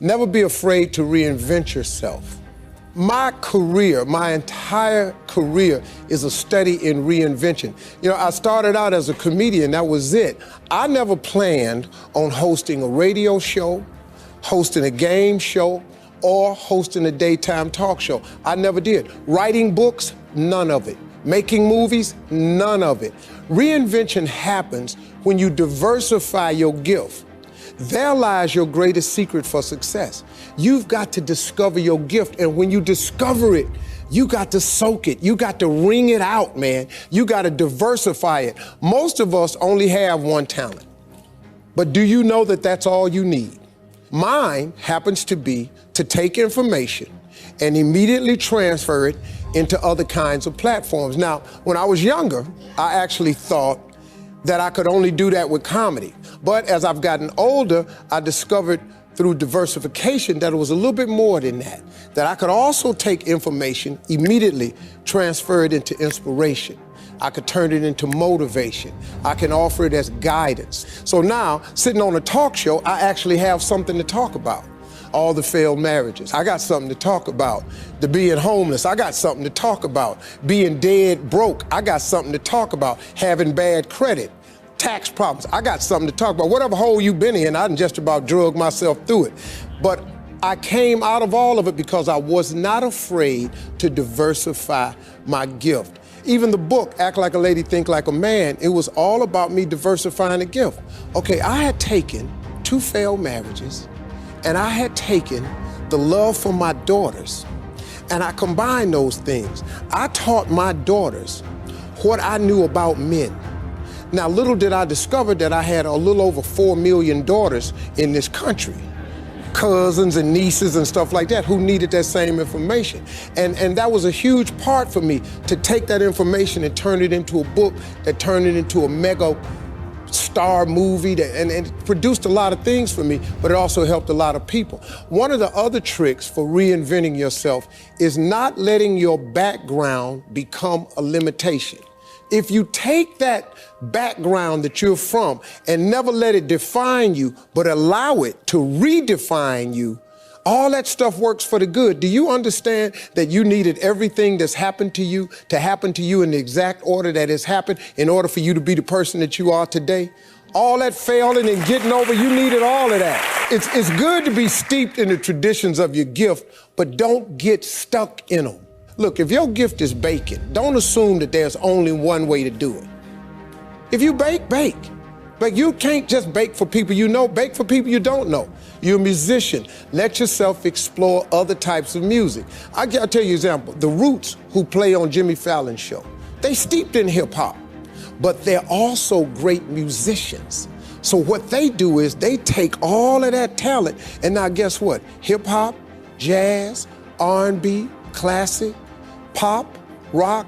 Never be afraid to reinvent yourself. My career, my entire career is a study in reinvention. You know, I started out as a comedian, that was it. I never planned on hosting a radio show, hosting a game show, or hosting a daytime talk show. I never did. Writing books, none of it. Making movies, none of it. Reinvention happens when you diversify your gift. There lies your greatest secret for success. You've got to discover your gift, and when you discover it, you got to soak it. You got to wring it out, man. You got to diversify it. Most of us only have one talent, but do you know that that's all you need? Mine happens to be to take information and immediately transfer it into other kinds of platforms. Now, when I was younger, I actually thought that I could only do that with comedy. But as I've gotten older, I discovered through diversification that it was a little bit more than that. That I could also take information, immediately transfer it into inspiration. I could turn it into motivation. I can offer it as guidance. So now, sitting on a talk show, I actually have something to talk about. All the failed marriages, I got something to talk about. The being homeless, I got something to talk about. Being dead broke, I got something to talk about. Having bad credit, tax problems, I got something to talk about. Whatever hole you've been in, I done just about drug myself through it. But I came out of all of it because I was not afraid to diversify my gift. Even the book, Act Like a Lady, Think Like a Man, it was all about me diversifying the gift. Okay, I had taken 2 failed marriages, and I had taken the love for my daughters, and I combined those things. I taught my daughters what I knew about men. Now, little did I discover that I had a little over 4 million daughters in this country, cousins and nieces and stuff like that, who needed that same information. And that was a huge part for me, to take that information and turn it into a book, that turned it into a mega star movie, and it produced a lot of things for me, but it also helped a lot of people. One of the other tricks for reinventing yourself is not letting your background become a limitation. If you take that background that you're from and never let it define you, but allow it to redefine you, all that stuff works for the good. Do you understand that you needed everything that's happened to you to happen to you in the exact order that has happened in order for you to be the person that you are today? All that failing and getting over, you needed all of that. It's good to be steeped in the traditions of your gift, but don't get stuck in them. Look, if your gift is baking, don't assume that there's only one way to do it. If you bake, bake. But you can't just bake for people you know, bake for people you don't know. You're a musician. Let yourself explore other types of music. I'll tell you an example. The Roots, who play on Jimmy Fallon's show, they steeped in hip hop, but they're also great musicians. So what they do is they take all of that talent, and now guess what? Hip hop, jazz, R&B, classic, pop, rock.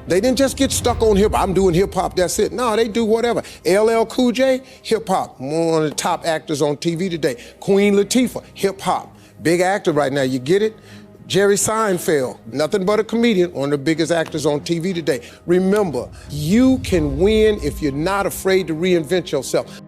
They didn't just get stuck on hip hop. I'm doing hip hop, that's it. No, they do whatever. LL Cool J, hip hop. One of the top actors on TV today. Queen Latifah, hip hop. Big actor right now, you get it? Jerry Seinfeld, nothing but a comedian, one of the biggest actors on TV today. Remember, you can win if you're not afraid to reinvent yourself.